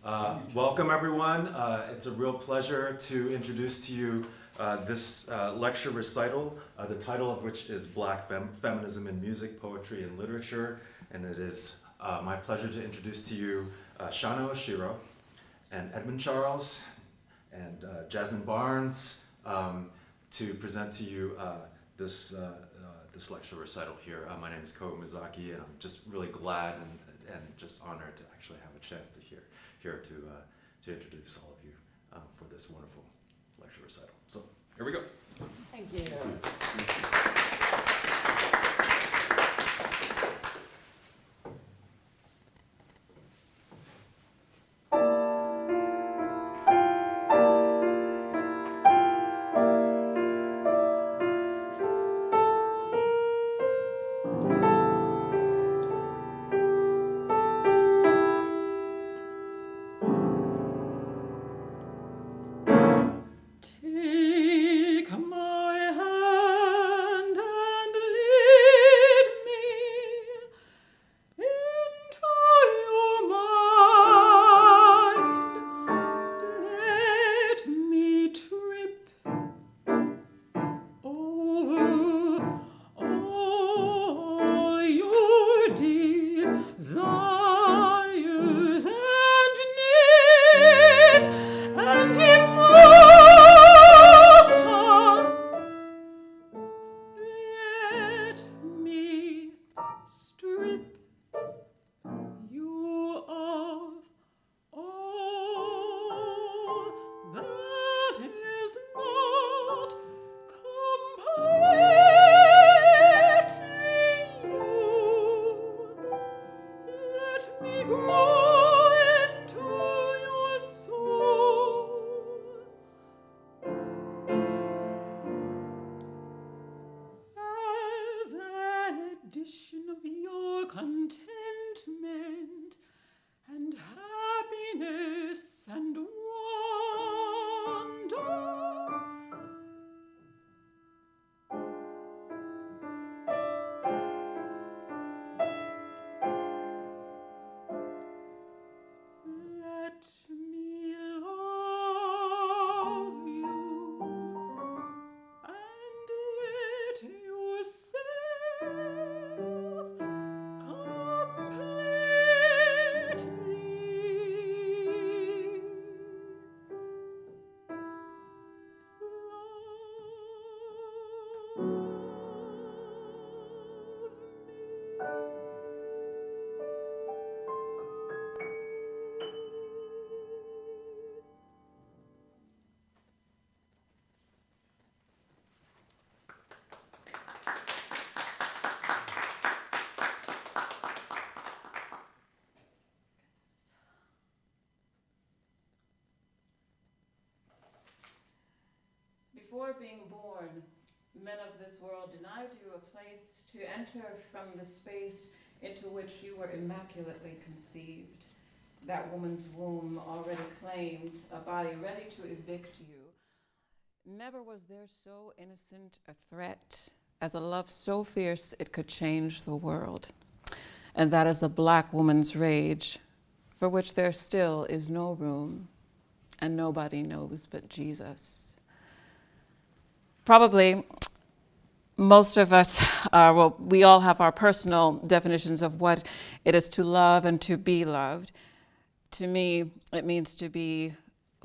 Welcome, everyone. It's a real pleasure to introduce to you this lecture recital, the title of which is Black Feminism in Music, Poetry, and Literature. And it is my pleasure to introduce to you Shana Oshiro and Edmond Charles and Jasmine Barnes to present to you this lecture recital here. My name is Ko Mizaki, and I'm just really glad and just honored to actually have a chance to here to introduce all of you for this wonderful lecture recital. So here we go. Thank you. Before being born, men of this world denied you a place to enter from the space into which you were immaculately conceived. That woman's womb already claimed a body ready to evict you. Never was there so innocent a threat as a love so fierce it could change the world. And that is a Black woman's rage, for which there still is no room, and nobody knows but Jesus. Probably most of us, well, we all have our personal definitions of what it is to love and to be loved. To me, it means to be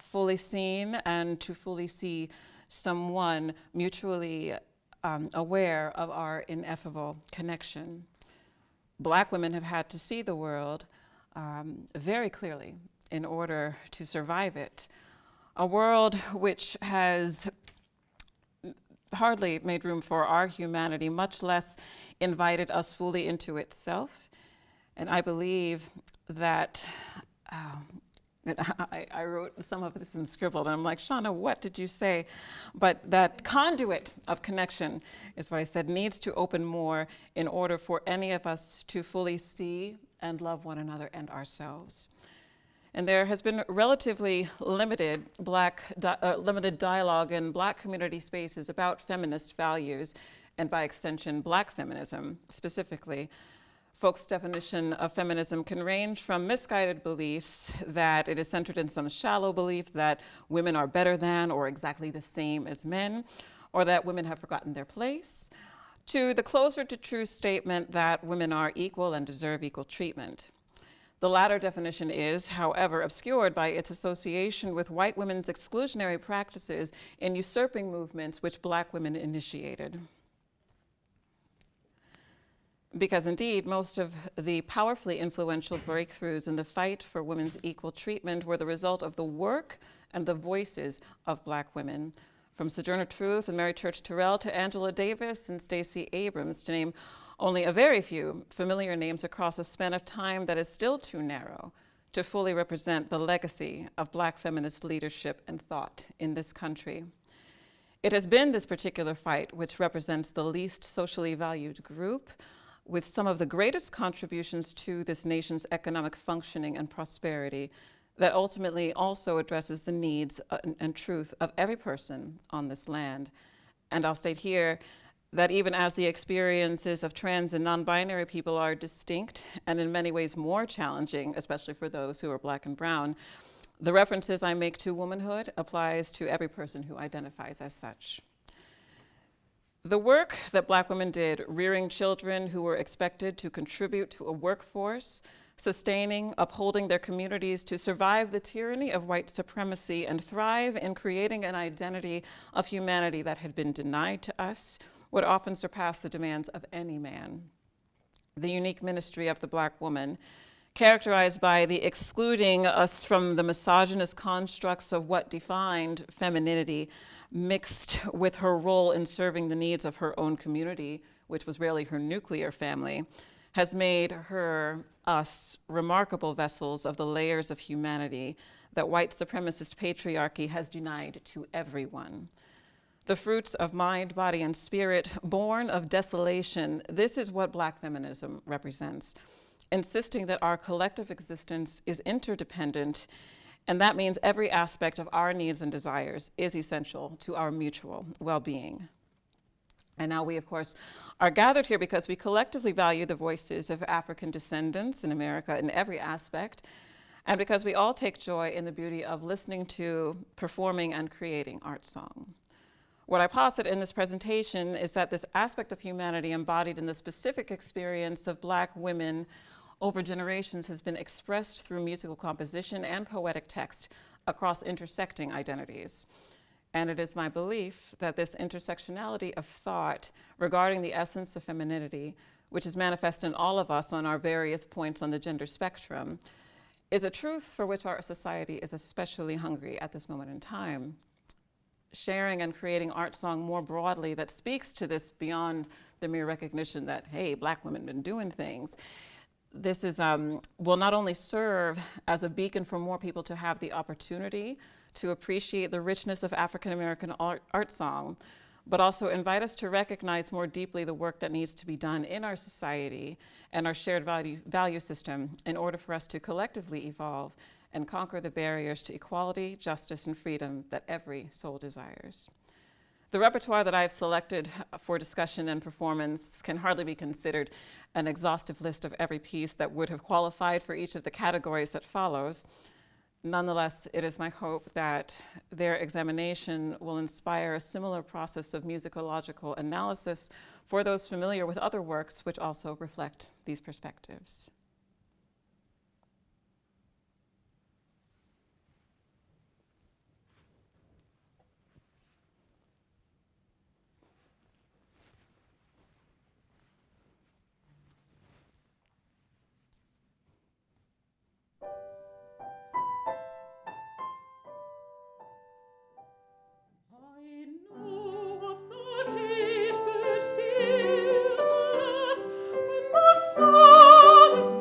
fully seen and to fully see someone mutually aware of our ineffable connection. Black women have had to see the world very clearly in order to survive it. A world which has hardly made room for our humanity, much less invited us fully into itself. And I believe that, I wrote some of this in scribbled, and I'm like, Shana, what did you say? But that conduit of connection is what I said, needs to open more in order for any of us to fully see and love one another and ourselves. And there has been relatively limited dialogue in Black community spaces about feminist values, and by extension, Black feminism specifically, folks' definition of feminism can range from misguided beliefs that it is centered in some shallow belief that women are better than or exactly the same as men, or that women have forgotten their place, to the closer to true statement that women are equal and deserve equal treatment. The latter definition is, however, obscured by its association with white women's exclusionary practices in usurping movements which Black women initiated. Because indeed, most of the powerfully influential breakthroughs in the fight for women's equal treatment were the result of the work and the voices of Black women, from Sojourner Truth and Mary Church Terrell to Angela Davis and Stacey Abrams, to name only a very few familiar names across a span of time that is still too narrow to fully represent the legacy of Black feminist leadership and thought in this country. It has been this particular fight which represents the least socially valued group, with some of the greatest contributions to this nation's economic functioning and prosperity, that ultimately also addresses the needs and truth of every person on this land. And I'll state here that even as the experiences of trans and non-binary people are distinct and in many ways more challenging, especially for those who are Black and brown, the references I make to womanhood applies to every person who identifies as such. The work that Black women did, rearing children who were expected to contribute to a workforce, sustaining, upholding their communities to survive the tyranny of white supremacy and thrive in creating an identity of humanity that had been denied to us, would often surpass the demands of any man. The unique ministry of the Black woman, characterized by the excluding us from the misogynist constructs of what defined femininity, mixed with her role in serving the needs of her own community, which was really her nuclear family, has made us remarkable vessels of the layers of humanity that white supremacist patriarchy has denied to everyone. The fruits of mind, body, and spirit, born of desolation, this is what Black feminism represents, insisting that our collective existence is interdependent, and that means every aspect of our needs and desires is essential to our mutual well-being. And now we, of course, are gathered here because we collectively value the voices of African descendants in America in every aspect, and because we all take joy in the beauty of listening to, performing, and creating art song. What I posit in this presentation is that this aspect of humanity embodied in the specific experience of Black women over generations has been expressed through musical composition and poetic text across intersecting identities. And it is my belief that this intersectionality of thought regarding the essence of femininity, which is manifest in all of us on our various points on the gender spectrum, is a truth for which our society is especially hungry at this moment in time. Sharing and creating art song more broadly that speaks to this beyond the mere recognition that, hey, Black women have been doing things. This is, will not only serve as a beacon for more people to have the opportunity to appreciate the richness of African American art song, but also invite us to recognize more deeply the work that needs to be done in our society and our shared value system in order for us to collectively evolve and conquer the barriers to equality, justice, and freedom that every soul desires. The repertoire that I've selected for discussion and performance can hardly be considered an exhaustive list of every piece that would have qualified for each of the categories that follows. Nonetheless, it is my hope that their examination will inspire a similar process of musicological analysis for those familiar with other works which also reflect these perspectives. Song is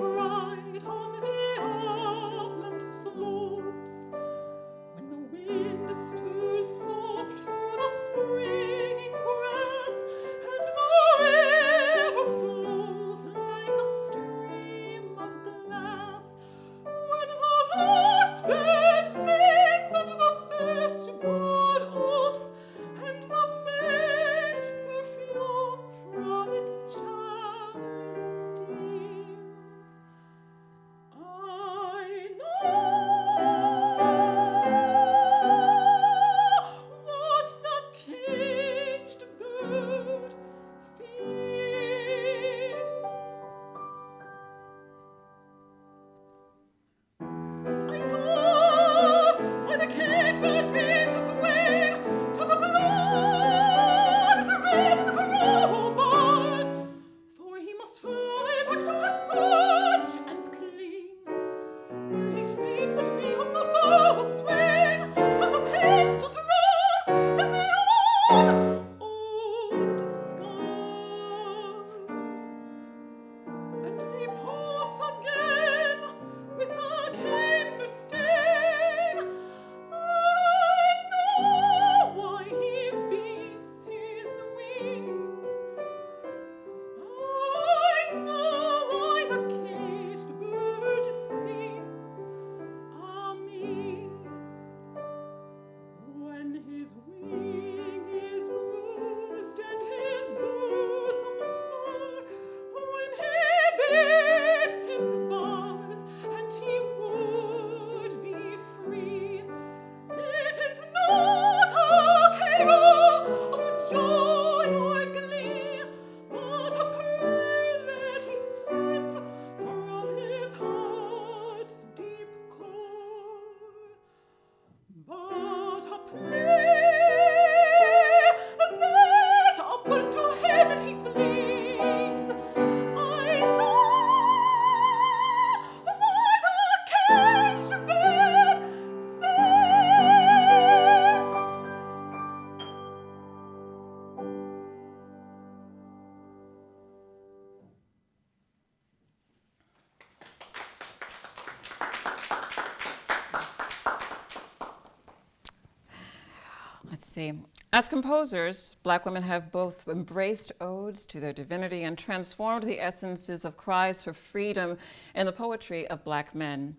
see. As composers, Black women have both embraced odes to their divinity and transformed the essences of cries for freedom in the poetry of Black men.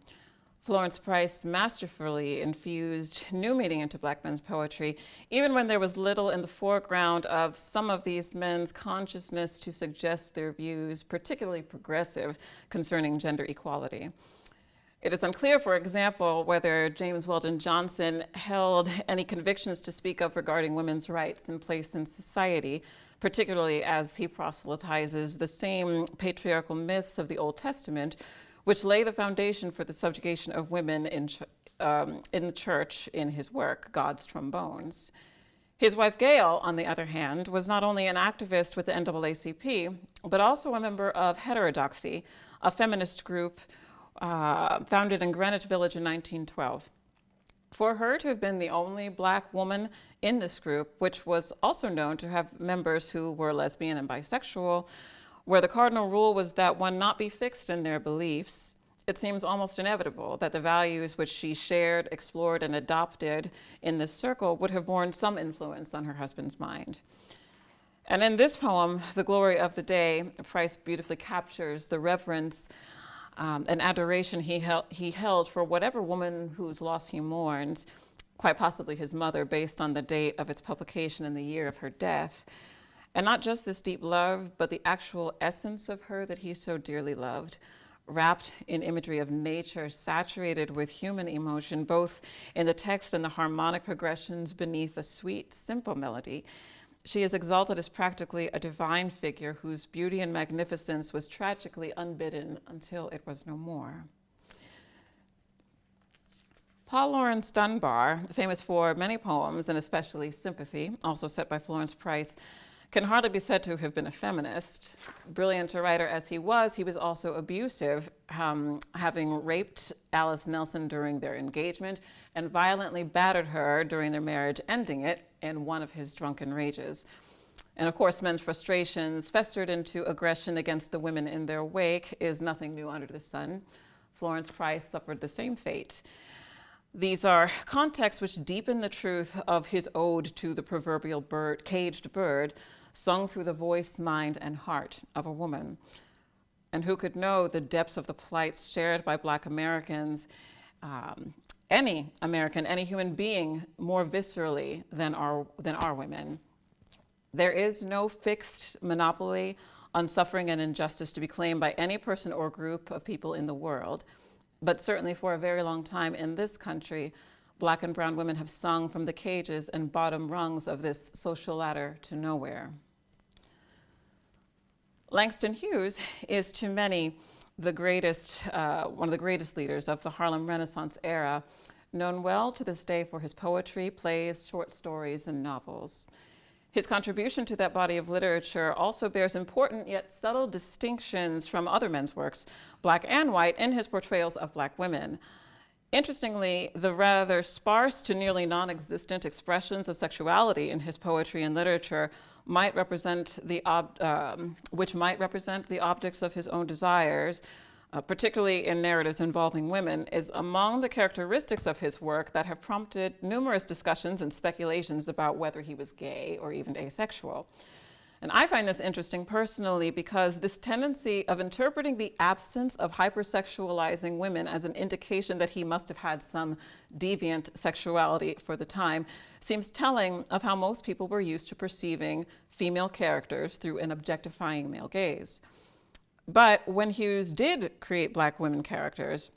Florence Price masterfully infused new meaning into Black men's poetry, even when there was little in the foreground of some of these men's consciousness to suggest their views, particularly progressive, concerning gender equality. It is unclear, for example, whether James Weldon Johnson held any convictions to speak of regarding women's rights and place in society, particularly as he proselytizes the same patriarchal myths of the Old Testament, which lay the foundation for the subjugation of women in the church in his work, God's Trombones. His wife, Gail, on the other hand, was not only an activist with the NAACP, but also a member of Heterodoxy, a feminist group founded in Greenwich Village in 1912. For her to have been the only Black woman in this group, which was also known to have members who were lesbian and bisexual, where the cardinal rule was that one not be fixed in their beliefs, it seems almost inevitable that the values which she shared, explored, and adopted in this circle would have borne some influence on her husband's mind. And in this poem, The Glory of the Day, Price beautifully captures the reverence and adoration he held for whatever woman whose loss he mourns, quite possibly his mother, based on the date of its publication and the year of her death. And not just this deep love, but the actual essence of her that he so dearly loved, wrapped in imagery of nature, saturated with human emotion, both in the text and the harmonic progressions beneath a sweet, simple melody. She is exalted as practically a divine figure whose beauty and magnificence was tragically unbidden until it was no more. Paul Laurence Dunbar, famous for many poems and especially Sympathy, also set by Florence Price, can hardly be said to have been a feminist. Brilliant a writer as he was also abusive, having raped Alice Nelson during their engagement and violently battered her during their marriage, ending it in one of his drunken rages. And of course, men's frustrations festered into aggression against the women in their wake is nothing new under the sun. Florence Price suffered the same fate. These are contexts which deepen the truth of his ode to the proverbial caged bird, sung through the voice, mind, and heart of a woman. And who could know the depths of the plights shared by Black Americans, any American, any human being, more viscerally than our women. There is no fixed monopoly on suffering and injustice to be claimed by any person or group of people in the world. But certainly for a very long time in this country, Black and brown women have sung from the cages and bottom rungs of this social ladder to nowhere. Langston Hughes is to many one of the greatest leaders of the Harlem Renaissance era, known well to this day for his poetry, plays, short stories, and novels. His contribution to that body of literature also bears important yet subtle distinctions from other men's works, Black and white, in his portrayals of Black women. Interestingly, the rather sparse to nearly non-existent expressions of sexuality in his poetry and literature might represent which might represent the objects of his own desires, particularly in narratives involving women, is among the characteristics of his work that have prompted numerous discussions and speculations about whether he was gay or even asexual. And I find this interesting personally because this tendency of interpreting the absence of hypersexualizing women as an indication that he must have had some deviant sexuality for the time seems telling of how most people were used to perceiving female characters through an objectifying male gaze. But when Hughes did create Black women characters,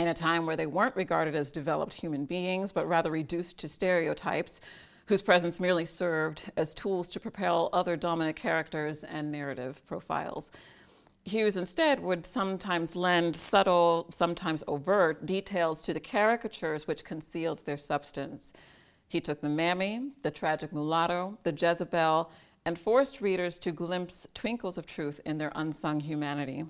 in a time where they weren't regarded as developed human beings, but rather reduced to stereotypes, whose presence merely served as tools to propel other dominant characters and narrative profiles, Hughes instead would sometimes lend subtle, sometimes overt, details to the caricatures which concealed their substance. He took the mammy, the tragic mulatto, the Jezebel, and forced readers to glimpse twinkles of truth in their unsung humanity.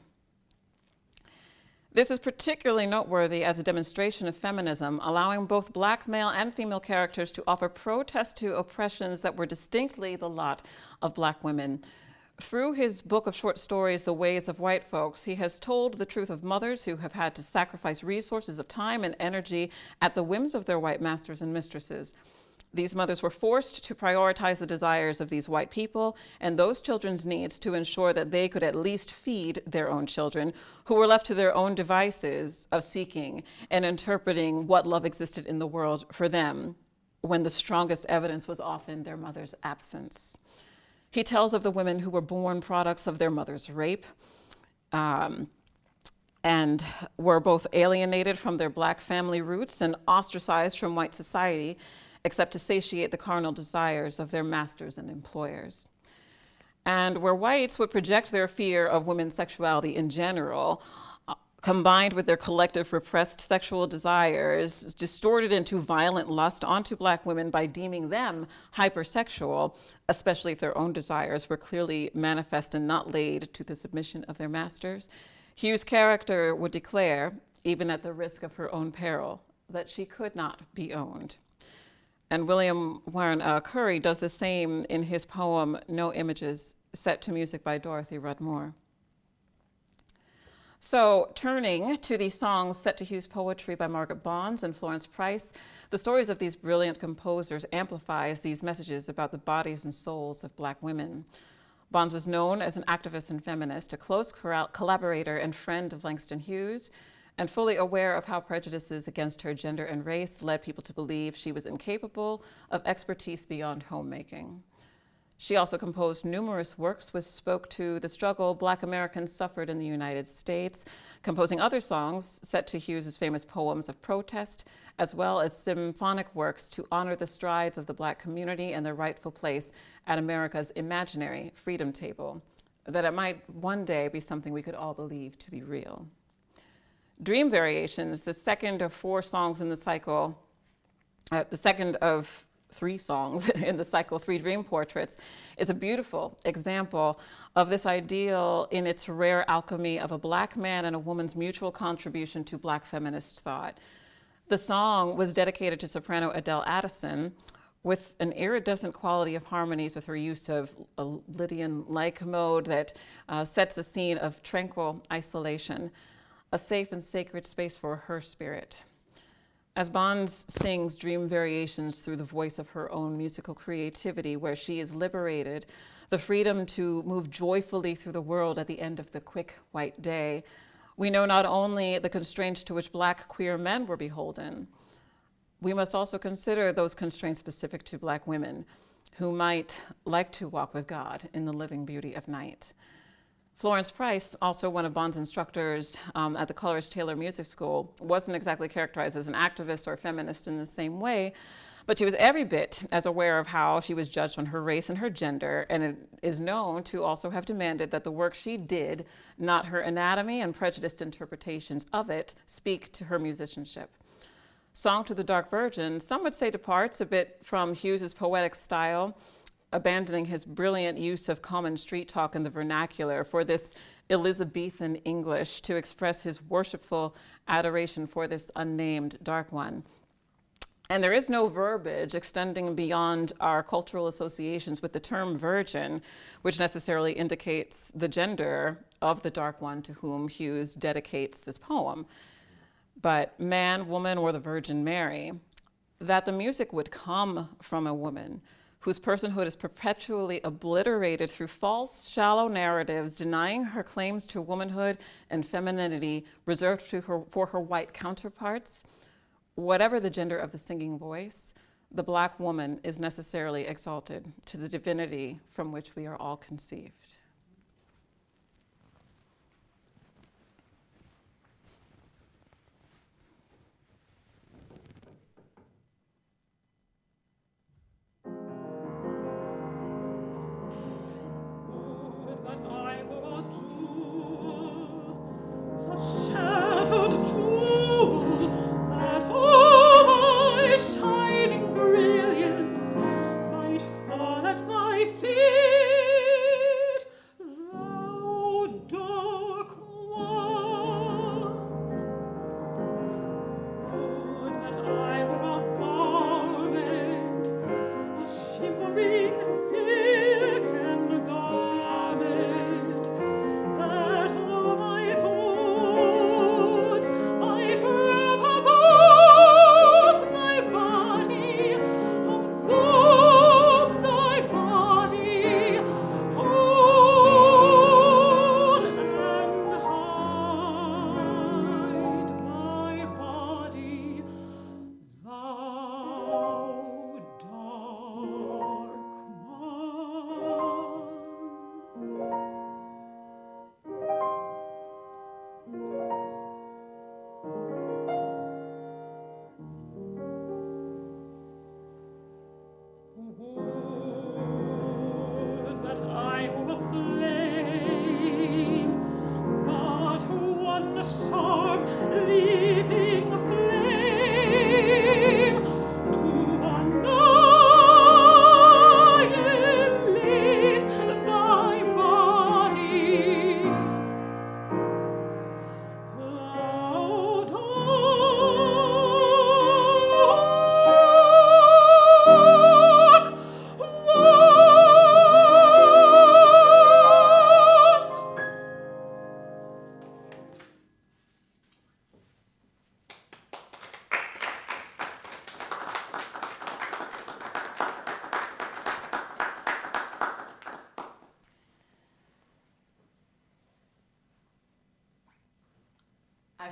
This is particularly noteworthy as a demonstration of feminism, allowing both Black male and female characters to offer protest to oppressions that were distinctly the lot of Black women. Through his book of short stories, The Ways of White Folks, he has told the truth of mothers who have had to sacrifice resources of time and energy at the whims of their white masters and mistresses. These mothers were forced to prioritize the desires of these white people and those children's needs to ensure that they could at least feed their own children, who were left to their own devices of seeking and interpreting what love existed in the world for them, when the strongest evidence was often their mother's absence. He tells of the women who were born products of their mother's rape, and were both alienated from their Black family roots and ostracized from white society, except to satiate the carnal desires of their masters and employers. And where whites would project their fear of women's sexuality in general, combined with their collective repressed sexual desires, distorted into violent lust onto Black women by deeming them hypersexual, especially if their own desires were clearly manifest and not laid to the submission of their masters, Hughes' character would declare, even at the risk of her own peril, that she could not be owned. And William Warren Curry does the same in his poem, No Images, set to music by Dorothy Rudd Moore. So turning to these songs set to Hughes' poetry by Margaret Bonds and Florence Price, the stories of these brilliant composers amplifies these messages about the bodies and souls of Black women. Bonds was known as an activist and feminist, a close collaborator and friend of Langston Hughes, and fully aware of how prejudices against her gender and race led people to believe she was incapable of expertise beyond homemaking. She also composed numerous works which spoke to the struggle Black Americans suffered in the United States, composing other songs set to Hughes's famous poems of protest, as well as symphonic works to honor the strides of the Black community and their rightful place at America's imaginary freedom table, that it might one day be something we could all believe to be real. Dream Variations, the second of four songs in the cycle, the second of 3 songs in the cycle, 3 Dream Portraits, is a beautiful example of this ideal in its rare alchemy of a Black man and a woman's mutual contribution to Black feminist thought. The song was dedicated to soprano Adele Addison, with an iridescent quality of harmonies with her use of a Lydian-like mode that sets a scene of tranquil isolation, a safe and sacred space for her spirit. As Bonds sings Dream Variations through the voice of her own musical creativity, where she is liberated, the freedom to move joyfully through the world at the end of the quick white day, we know not only the constraints to which Black queer men were beholden, we must also consider those constraints specific to Black women who might like to walk with God in the living beauty of night. Florence Price, also one of Bonds' instructors at the Coleridge Taylor Music School, wasn't exactly characterized as an activist or feminist in the same way, but she was every bit as aware of how she was judged on her race and her gender, and it is known to also have demanded that the work she did, not her anatomy and prejudiced interpretations of it, speak to her musicianship. Song to the Dark Virgin, some would say, departs a bit from Hughes's poetic style, abandoning his brilliant use of common street talk in the vernacular for this Elizabethan English to express his worshipful adoration for this unnamed Dark One. And there is no verbiage extending beyond our cultural associations with the term virgin, which necessarily indicates the gender of the Dark One to whom Hughes dedicates this poem. But man, woman, or the Virgin Mary, that the music would come from a woman whose personhood is perpetually obliterated through false, shallow narratives, denying her claims to womanhood and femininity reserved to her, for her white counterparts. Whatever the gender of the singing voice, the Black woman is necessarily exalted to the divinity from which we are all conceived.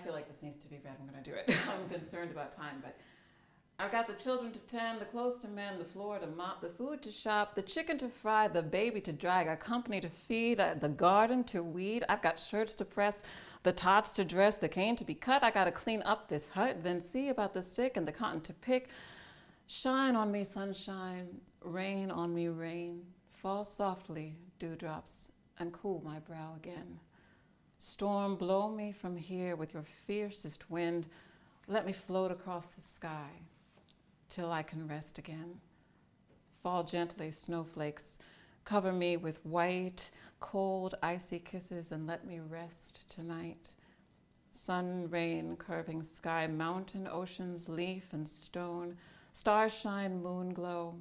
feel like this needs to be read. I'm going to do it. I'm concerned about time, but I've got the children to tend, the clothes to mend, the floor to mop, the food to shop, the chicken to fry, the baby to drag, our company to feed, the garden to weed. I've got shirts to press, the tots to dress, the cane to be cut. I got to clean up this hut, then see about the sick and the cotton to pick. Shine on me, sunshine, rain on me, rain. Fall softly, dewdrops, and cool my brow again. Storm, blow me from here with your fiercest wind. Let me float across the sky till I can rest again. Fall gently, snowflakes. Cover me with white, cold, icy kisses and let me rest tonight. Sun, rain, curving sky, mountain, oceans, leaf and stone, stars shine, moon glow.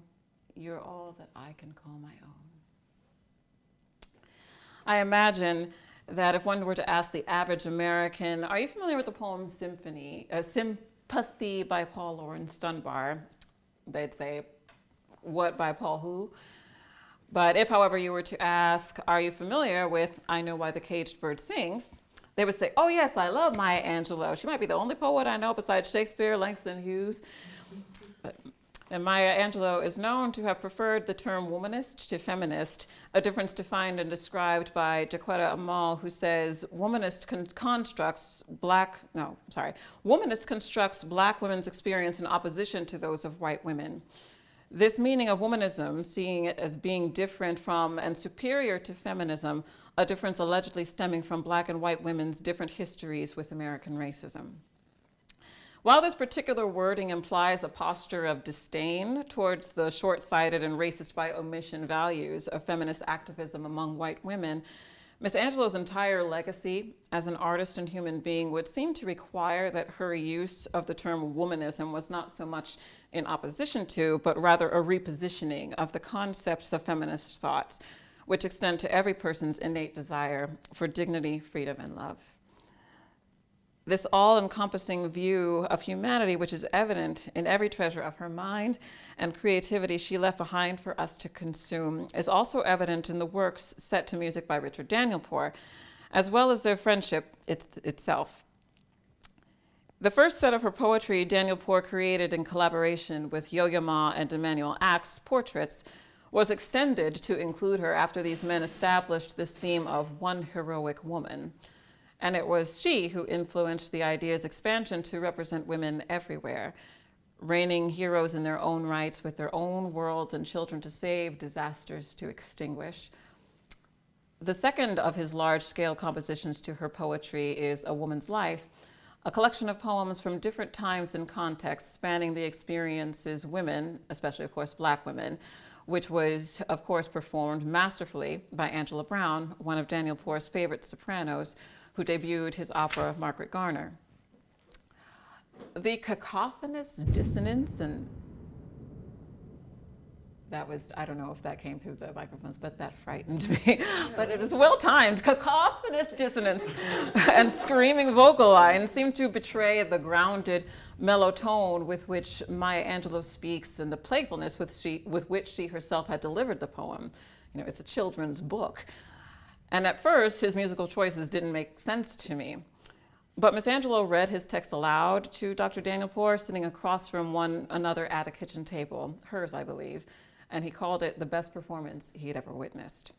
You're all that I can call my own. I imagine that if one were to ask the average American, are you familiar with the poem Sympathy by Paul Laurence Dunbar? They'd say, what by Paul who? But if, however, you were to ask, are you familiar with I Know Why the Caged Bird Sings? They would say, oh yes, I love Maya Angelou. She might be the only poet I know besides Shakespeare, Langston Hughes. And Maya Angelou is known to have preferred the term womanist to feminist, a difference defined and described by Jaquetta Amal, who says, womanist constructs black women's experience in opposition to those of white women. This meaning of womanism, seeing it as being different from and superior to feminism, a difference allegedly stemming from black and white women's different histories with American racism. While this particular wording implies a posture of disdain towards the short-sighted and racist by omission values of feminist activism among white women, Ms. Angelou's entire legacy as an artist and human being would seem to require that her use of the term womanism was not so much in opposition to, but rather a repositioning of the concepts of feminist thoughts, which extend to every person's innate desire for dignity, freedom, and love. This all-encompassing view of humanity, which is evident in every treasure of her mind and creativity she left behind for us to consume, is also evident in the works set to music by Richard Danielpour, as well as their friendship itself. The first set of her poetry Danielpour created in collaboration with Yo-Yo Ma and Emmanuel Axe, Portraits, was extended to include her after these men established this theme of one heroic woman. And it was she who influenced the idea's expansion to represent women everywhere, reigning heroes in their own rights with their own worlds and children to save, disasters to extinguish. The second of his large-scale compositions to her poetry is A Woman's Life, a collection of poems from different times and contexts spanning the experiences women, especially, of course, Black women, which was, of course, performed masterfully by Angela Brown, one of Danielpour's favorite sopranos, who debuted his opera, Margaret Garner. The cacophonous dissonance, and that was, I don't know if that came through the microphones, but that frightened me. But it was well-timed. Cacophonous dissonance and screaming vocal lines seem to betray the grounded, mellow tone with which Maya Angelou speaks and the playfulness with which she herself had delivered the poem. You know, it's a children's book. And at first, his musical choices didn't make sense to me. But Ms. Angelou read his text aloud to Dr. Danielpour, sitting across from one another at a kitchen table, hers, I believe, and he called it the best performance he had ever witnessed.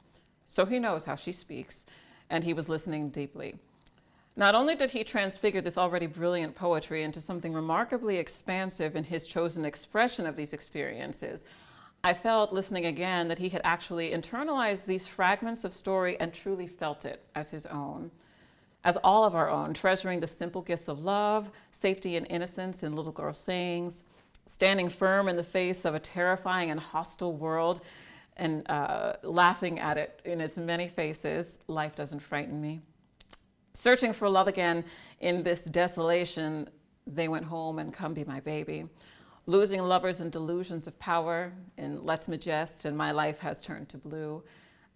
So he knows how she speaks, and he was listening deeply. Not only did he transfigure this already brilliant poetry into something remarkably expansive in his chosen expression of these experiences, I felt, listening again, that he had actually internalized these fragments of story and truly felt it as his own, as all of our own, treasuring the simple gifts of love, safety and innocence in little girl sayings, standing firm in the face of a terrifying and hostile world and laughing at it in its many faces. Life doesn't frighten me. Searching for love again in this desolation, they went home and come be my baby. Losing lovers and delusions of power in Let's Me Jest and My Life Has Turned to Blue,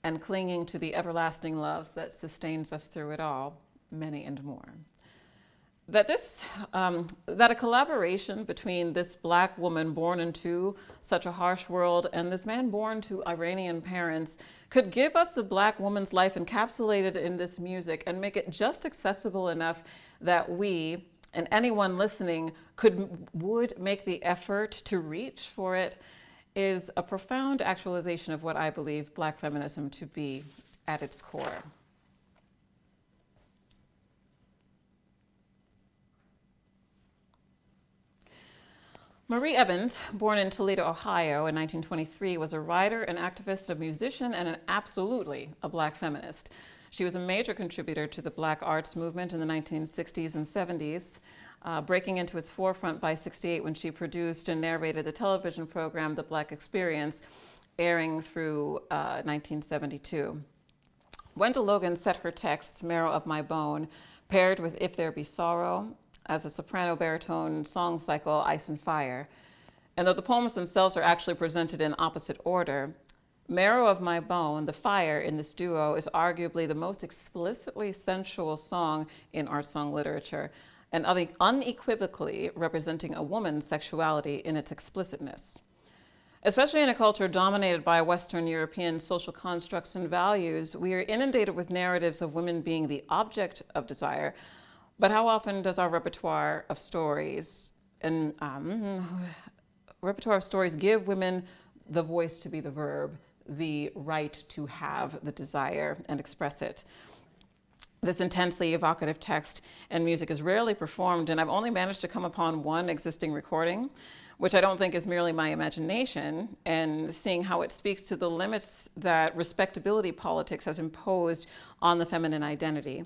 and clinging to the everlasting loves that sustains us through it all, many and more. that a collaboration between this Black woman born into such a harsh world and this man born to Iranian parents could give us a Black woman's life encapsulated in this music and make it just accessible enough that we and anyone listening would make the effort to reach for it is a profound actualization of what I believe Black feminism to be at its core. Marie Evans, born in Toledo, Ohio in 1923, was a writer, an activist, a musician, and absolutely a Black feminist. She was a major contributor to the Black arts movement in the 1960s and 70s, breaking into its forefront by '68 when she produced and narrated the television program The Black Experience, airing through 1972. Wendell Logan set her texts, Marrow of My Bone, paired with If There Be Sorrow, as a soprano baritone song cycle, Ice and Fire. And though the poems themselves are actually presented in opposite order, Marrow of My Bone, the fire in this duo, is arguably the most explicitly sensual song in art song literature, and unequivocally representing a woman's sexuality in its explicitness. Especially in a culture dominated by Western European social constructs and values, we are inundated with narratives of women being the object of desire. But how often does our repertoire of stories give women the voice to be the verb, the right to have the desire and express it? This intensely evocative text and music is rarely performed, and I've only managed to come upon one existing recording, which I don't think is merely my imagination, and seeing how it speaks to the limits that respectability politics has imposed on the feminine identity.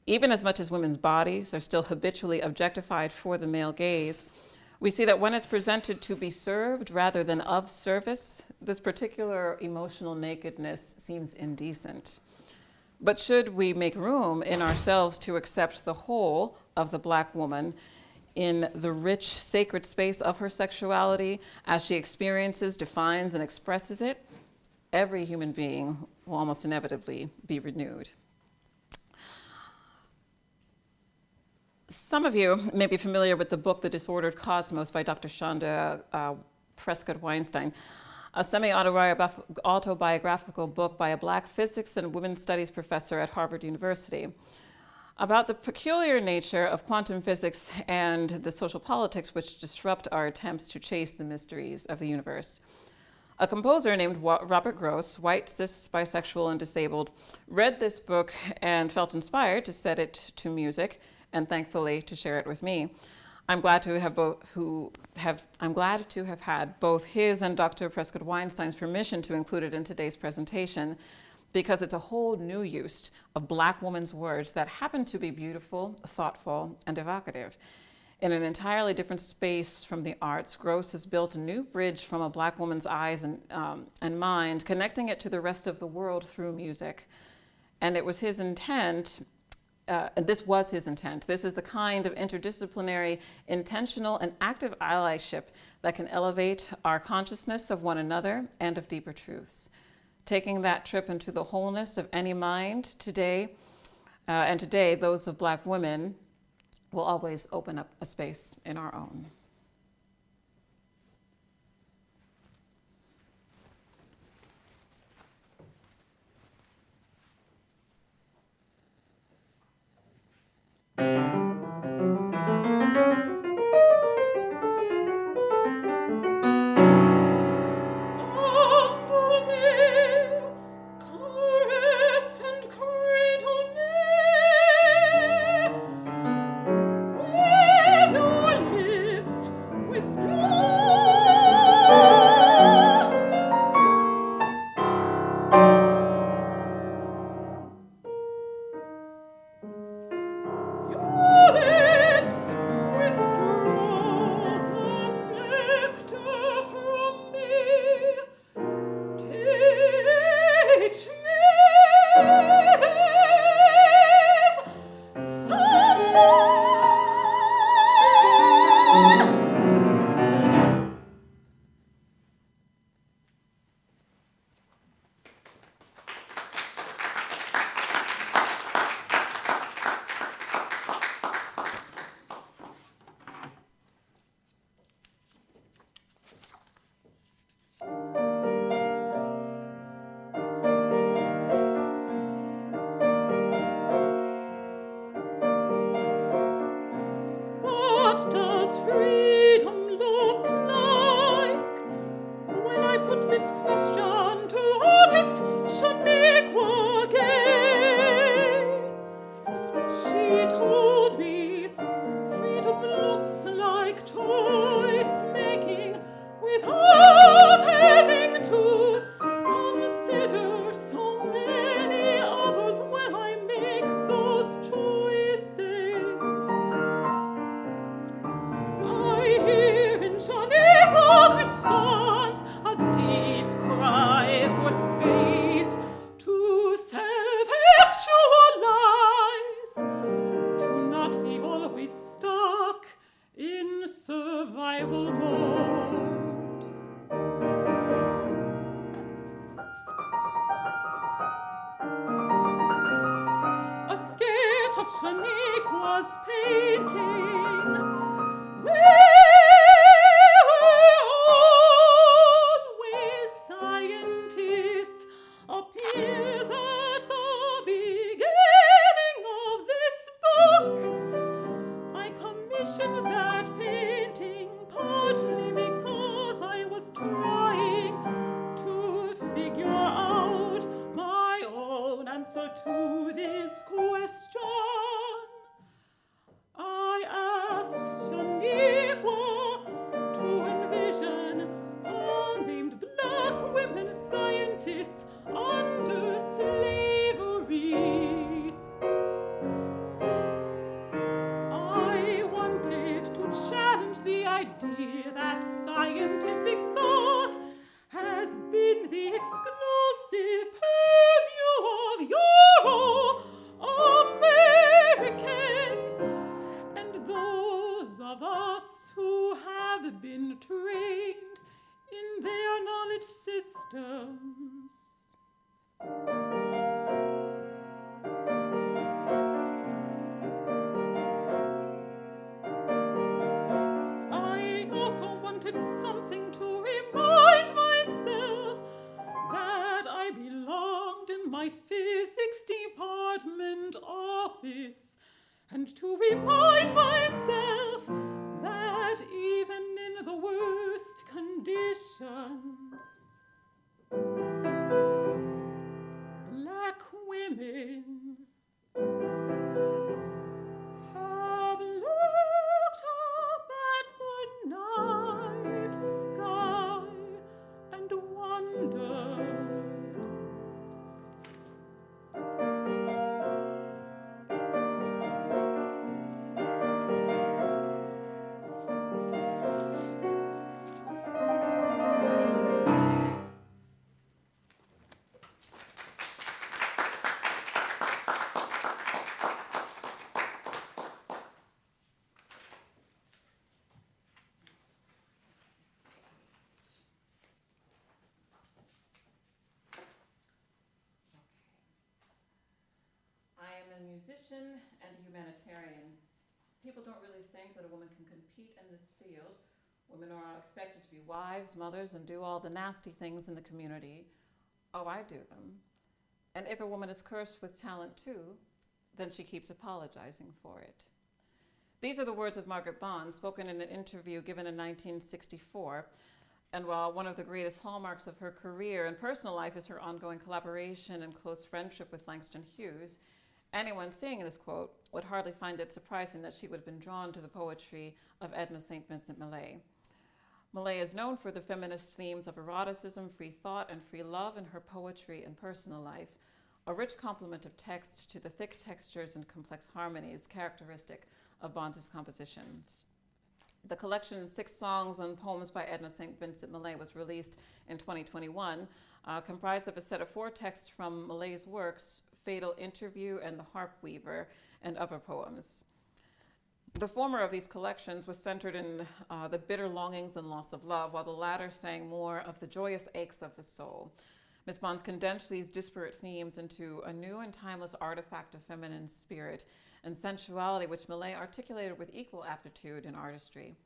Even as much as women's bodies are still habitually objectified for the male gaze, we see that when it's presented to be served rather than of service, this particular emotional nakedness seems indecent. But should we make room in ourselves to accept the whole of the Black woman in the rich, sacred space of her sexuality as she experiences, defines, and expresses it, every human being will almost inevitably be renewed. Some of you may be familiar with the book, The Disordered Cosmos by Dr. Shana Prescott-Weinstein, a semi-autobiographical book by a Black physics and women's studies professor at Harvard University about the peculiar nature of quantum physics and the social politics which disrupt our attempts to chase the mysteries of the universe. A composer named Robert Gross, white, cis, bisexual, and disabled, read this book and felt inspired to set it to music, and thankfully to share it with me. I'm glad to have had both his and Dr. Prescott-Weinstein's permission to include it in today's presentation, because it's a whole new use of Black women's words that happen to be beautiful, thoughtful, and evocative. In an entirely different space from the arts, Gross has built a new bridge from a Black woman's eyes and mind, connecting it to the rest of the world through music. And it was his intent. And this was his intent. This is the kind of interdisciplinary, intentional, and active allyship that can elevate our consciousness of one another and of deeper truths. Taking that trip into the wholeness of any mind today, and today those of Black women, will always open up a space in our own. survival mode. A sketch of Shana was painting. We were always scientists, appears at the beginning of this book. I commissioned that painting partly because I was trying to figure out my own answer to this question. I asked Shaniqua to envision unnamed black women scientists under slavery. I wanted to challenge the idea that scientific thought has been the exclusive purview of Euro-Americans and those of us who have been trained in their knowledge systems. I also wanted something to remind myself that I belonged in my physics department office, and to remind myself that even in the worst conditions, black women have looked up at the night sky and wondered. I am a musician and a humanitarian. People don't really think that a woman can compete in this field. Women are expected to be wives, mothers, and do all the nasty things in the community. Oh, I do them. And if a woman is cursed with talent too, then she keeps apologizing for it. These are the words of Margaret Bonds, spoken in an interview given in 1964. And while one of the greatest hallmarks of her career and personal life is her ongoing collaboration and close friendship with Langston Hughes, anyone seeing this quote would hardly find it surprising that she would have been drawn to the poetry of Edna St. Vincent Millay. Millay is known for the feminist themes of eroticism, free thought, and free love in her poetry and personal life, a rich complement of text to the thick textures and complex harmonies characteristic of Bonds' compositions. The collection 6 Songs and Poems by Edna St. Vincent Millay was released in 2021, comprised of a set of 4 texts from Millay's works, Fatal Interview and The Harp Weaver, and other poems. The former of these collections was centered in the bitter longings and loss of love, while the latter sang more of the joyous aches of the soul. Ms. Bonds condensed these disparate themes into a new and timeless artifact of feminine spirit and sensuality, which Millay articulated with equal aptitude and artistry.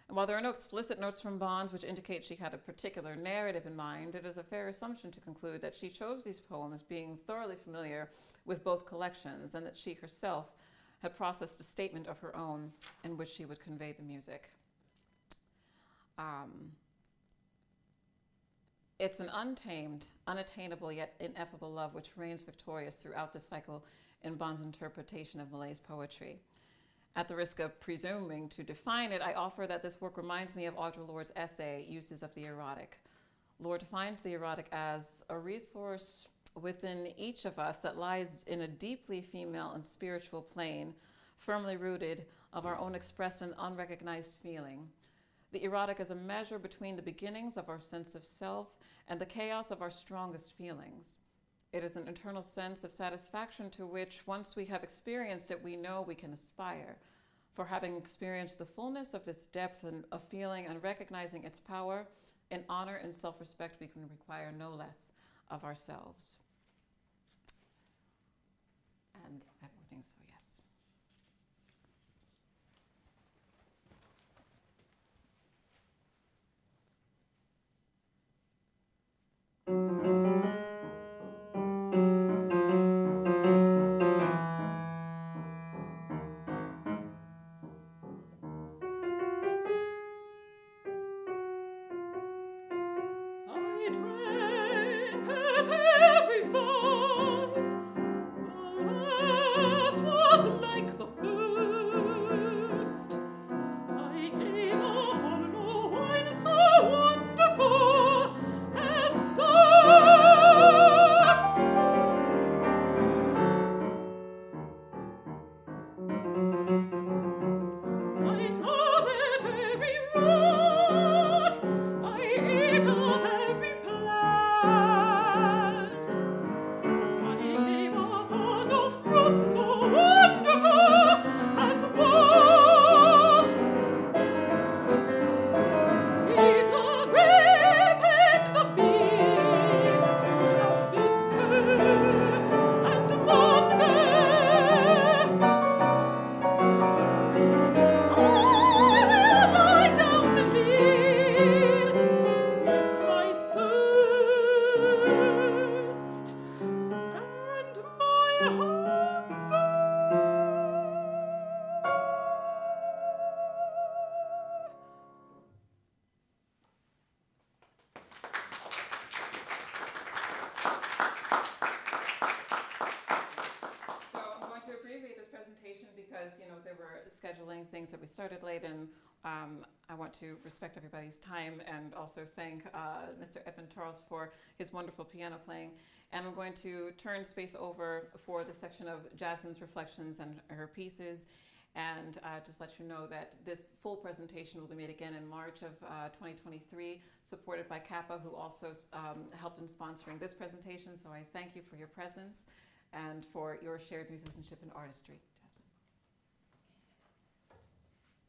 And while there are no explicit notes from Bonds which indicate she had a particular narrative in mind, it is a fair assumption to conclude that she chose these poems being thoroughly familiar with both collections, and that she herself had processed a statement of her own in which she would convey the music. It's an untamed, unattainable, yet ineffable love which reigns victorious throughout the cycle in Bonds' interpretation of Millay's poetry. At the risk of presuming to define it, I offer that this work reminds me of Audre Lorde's essay, Uses of the Erotic. Lorde defines the erotic as a resource within each of us that lies in a deeply female and spiritual plane, firmly rooted of our own expressed and unrecognized feeling. The erotic is a measure between the beginnings of our sense of self and the chaos of our strongest feelings. It is an internal sense of satisfaction to which, once we have experienced it, we know we can aspire. for having experienced the fullness of this depth and of feeling and recognizing its power. In honor and self-respect, we can require no less of ourselves. And I have more things, so yes. I drank at every vine. The last was like the first. I came upon no wine so wonderful as thirst. I nodded every root. I ate of every plant. I came upon no fruit so wonderful as want. Feed the grape and the bean to the winter and Monday. I lie down and lean with my thirst and my hunger. So I'm going to abbreviate this presentation because, there were scheduling things that we started late, and I want to respect everybody's time and also thank Mr. Edmond for his wonderful piano playing. And I'm going to turn space over for the section of Jasmine's reflections and her pieces, and just let you know that this full presentation will be made again in March of 2023, supported by Kappa, who also helped in sponsoring this presentation. So I thank you for your presence and for your shared musicianship and artistry.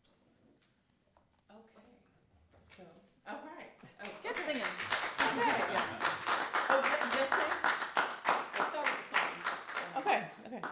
Jasmine. Okay, so, all right. Get singing. Okay. Oh, just sing? Let's start with the songs. Okay, all right.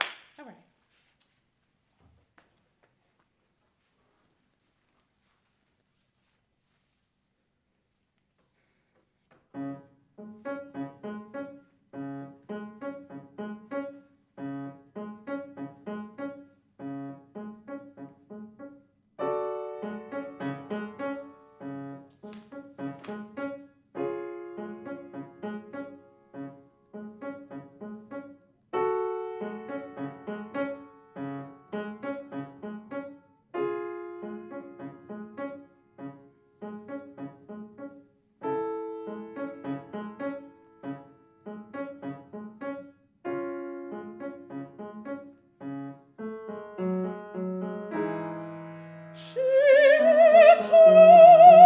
She is home.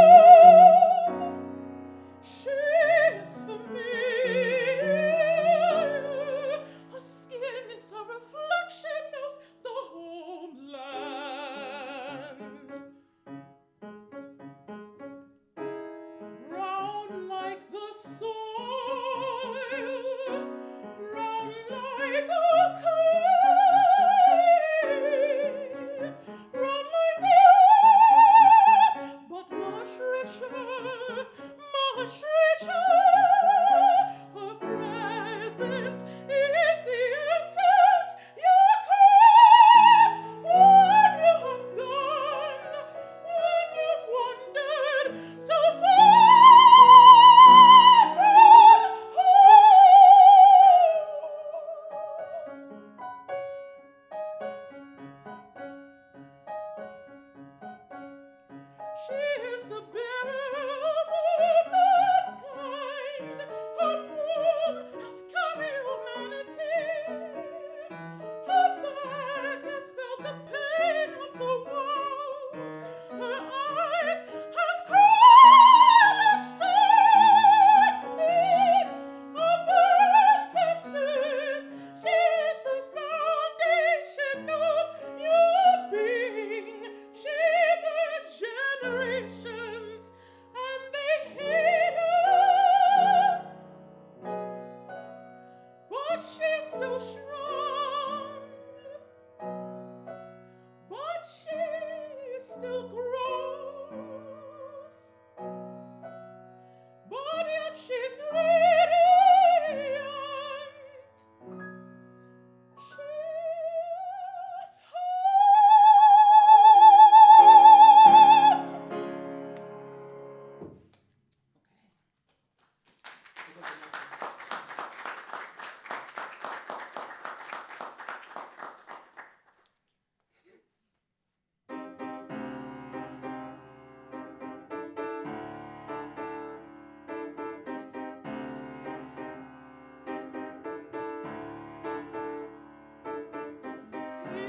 She is familiar. Her skin is a reflection of the homeland. Brown like the soil, brown like the clay, brown like the earth, but much richer, much richer. Her presence is the essence. You come when you have gone, when you wandered so far from home. She is the bearer of all mankind.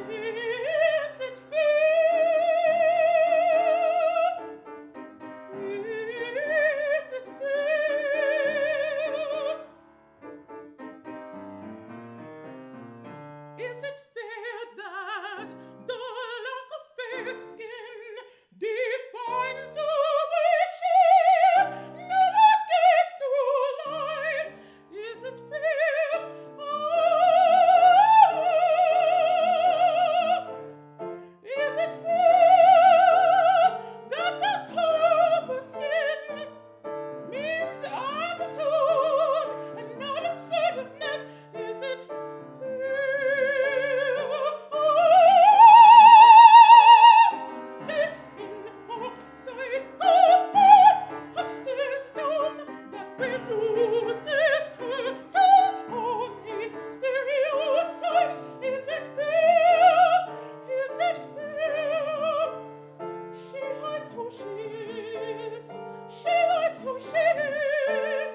it fair? Is it fair? Is it fair that the lack of fair skin defines the way she navigates through life? Is it fair? Is it fair that the color of her skin means attitude and not assertiveness? Is it fair? She's in a system that reduces her to only stereotypes. Is it fair? Is it fair? She hides who she is. She hides who she is.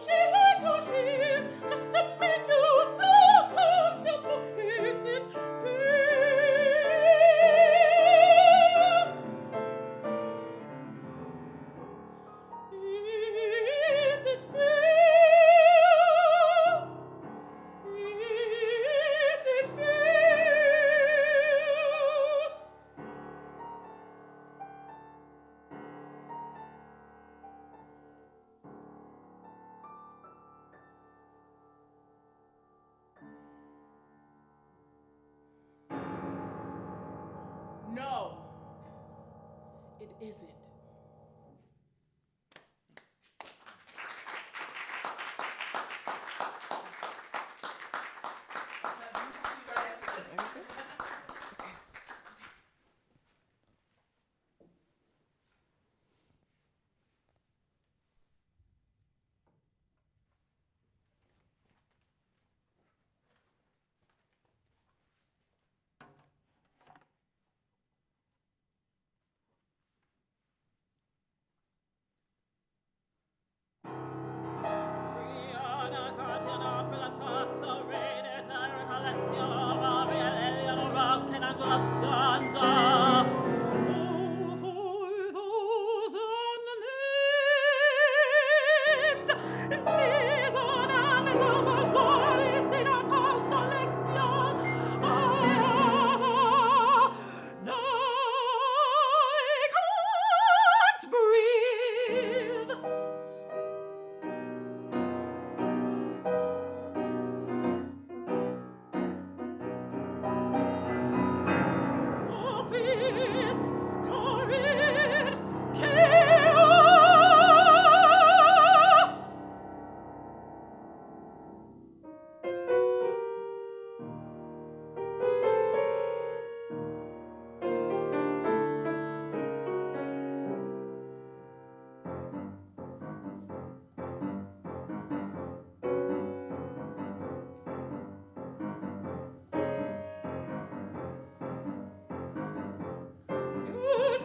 She hides who she is just to make you feel comfortable. Is it fair? Is it fair? Is it fair? No, it isn't.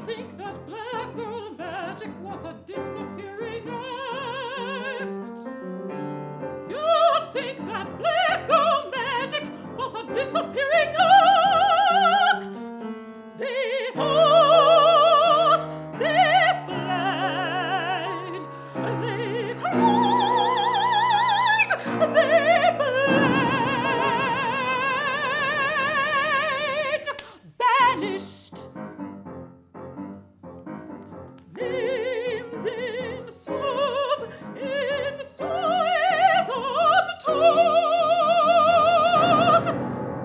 Think that black girl magic was a disappearing act. You'd think that black girl magic was a disappearing act. They fought, they fled, they cried, they bled, banished. Names in stars, in stories untold,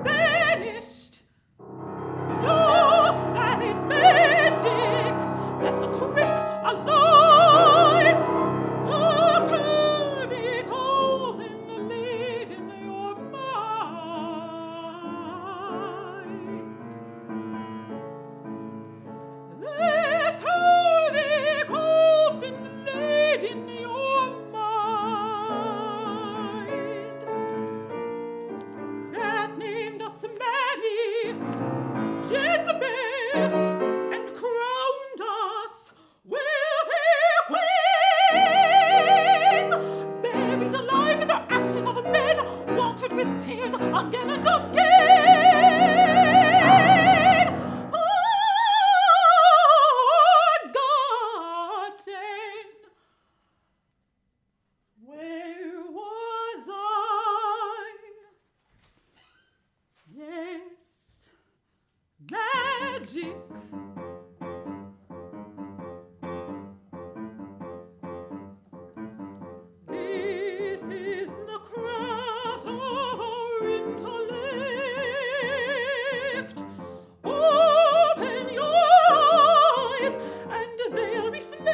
vanished. No, that ain't magic, that's a trick, a lie. The curvy coffin laid in your mind. That curvy coffin laid in your mind. That named us Mammy, Jezebel, and crowned us with her queens. Buried alive in the ashes of men, watered with tears again and again. magic. This is the craft of our intellect. Open your eyes and they'll reflect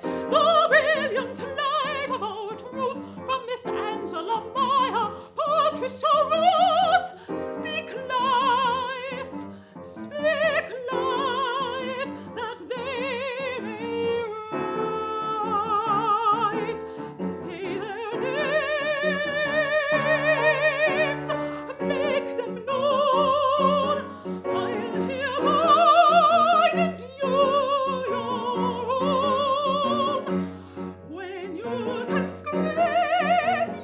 the brilliant light of our truth from Miss Angela Meyer, Patricia Ruth. Speak life, that they may rise. Say their names, make them known. I'll hear mine and you your own. When you can scream,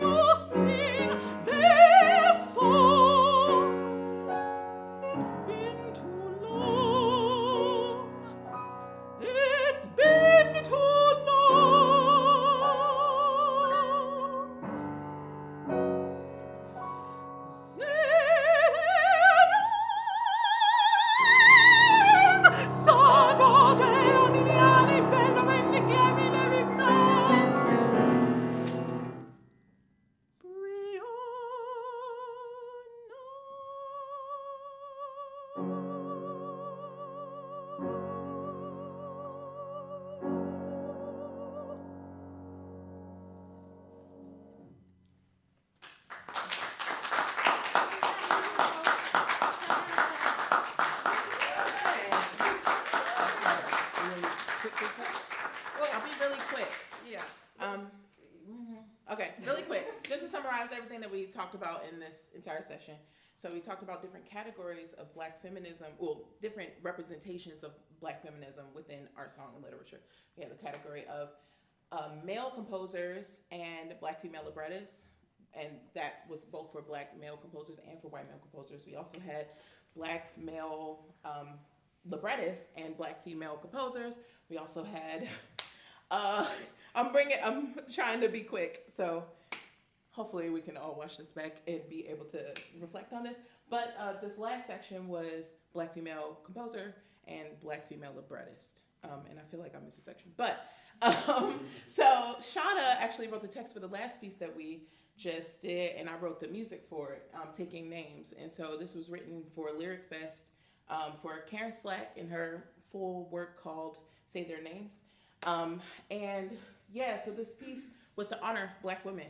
you'll sing their song. It's been too long. It's been too long. Sailors, Saturday, Emiliani, Bello, and Gary, Erica. I'll be really quick. Yeah. Okay, really quick. Just to summarize everything that we talked about in this entire session. So we talked about different categories of Black feminism, well, different representations of Black feminism within art, song, and literature. We have the category of male composers and Black female librettists, and that was both for Black male composers and for white male composers. We also had Black male librettists and Black female composers. We also had I'm trying to be quick, so hopefully we can all watch this back and be able to reflect on this. But this last section was Black female composer and Black female librettist. And I feel like I missed a section. But so Shana actually wrote the text for the last piece that we just did, and I wrote the music for it, Taking Names. And so this was written for Lyric Fest for Karen Slack in her full work called Say Their Names. And yeah, so this piece was to honor Black women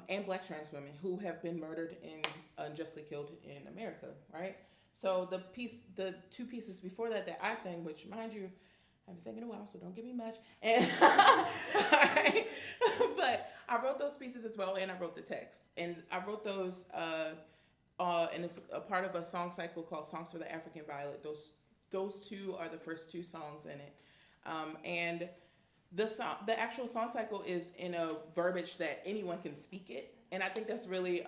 and Black trans women who have been murdered and unjustly killed in America, right? So the two pieces before that I sang, which mind you, I haven't sang in a while, so don't give me much. And right? But I wrote those pieces as well, and I wrote the text. And I wrote those, and it's a part of a song cycle called Songs for the African Violet. Those two are the first two songs in it. And the actual song cycle is in a verbiage that anyone can speak it. And I think that's really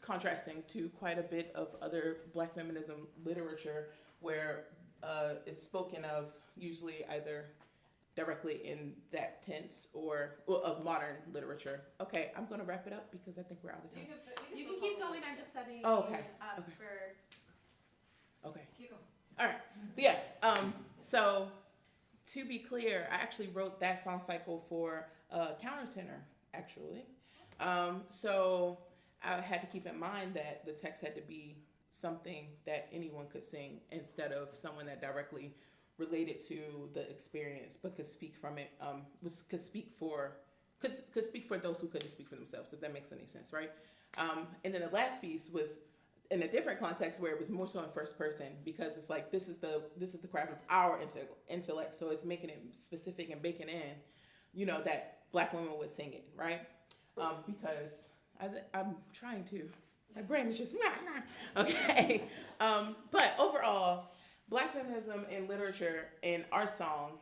contrasting to quite a bit of other Black feminism literature where it's spoken of usually either directly in that tense or of modern literature. Okay, I'm going to wrap it up because I think we're out of time. You can keep going. I'm just setting okay. up Okay. for. Okay. Keep going. All right. But yeah. So to be clear, I actually wrote that song cycle for countertenor, actually. So I had to keep in mind that the text had to be something that anyone could sing instead of someone that directly related to the experience, but could speak from it. Could speak for those who couldn't speak for themselves. If that makes any sense, right? And then the last piece was in a different context where it was more so in first person, because it's like this is the craft of our intellect, so it's making it specific and baking in, that Black women would sing it, right? Because I'm trying to. My brain is just okay. But overall, Black feminism in literature and art song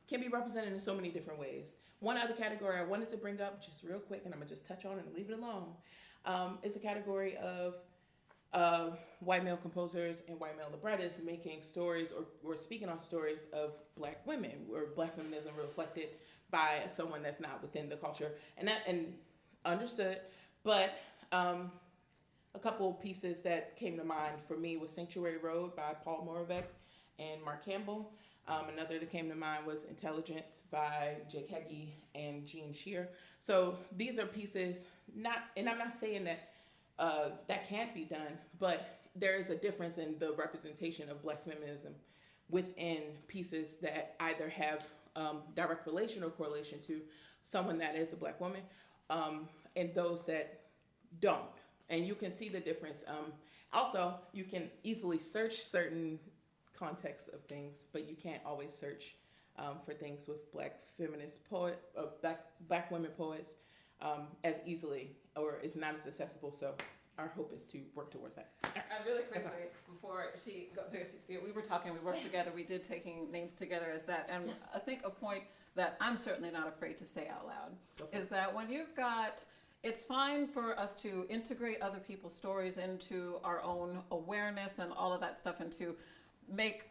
can be represented in so many different ways. One other category I wanted to bring up just real quick, and I'm gonna just touch on it and leave it alone, is the category of white male composers and white male librettists making stories or speaking on stories of Black women, or Black feminism reflected by someone that's not within the culture, and understood. But A couple pieces that came to mind for me was Sanctuary Road by Paul Moravec and Mark Campbell. Another that came to mind was Intelligence by Jake Heggie and Jean Shear. So these are pieces, and I'm not saying that that can't be done, but there is a difference in the representation of Black feminism within pieces that either have direct relation or correlation to someone that is a Black woman, and those that don't. And you can see the difference. Also, you can easily search certain contexts of things, but you can't always search for things with Black feminist Black women poets as easily, or it's not as accessible. So our hope is to work towards that. And really quickly, before she got this, we were talking, we worked together, we did taking names together as that, and I think a point that I'm certainly not afraid to say out loud is that when you've got, it's fine for us to integrate other people's stories into our own awareness and all of that stuff, and to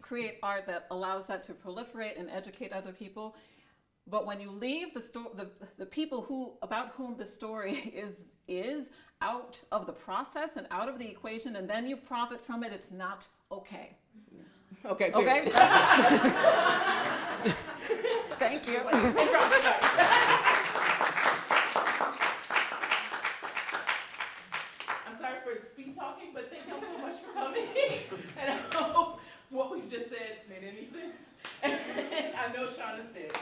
create art that allows that to proliferate and educate other people. But when you leave the people about whom the story is out of the process and out of the equation, and then you profit from it, it's not okay. Okay. Okay. Thank you. I'm sorry for speed talking, but thank y'all so much for coming. And I hope what we just said made any sense. And I know Shana's did.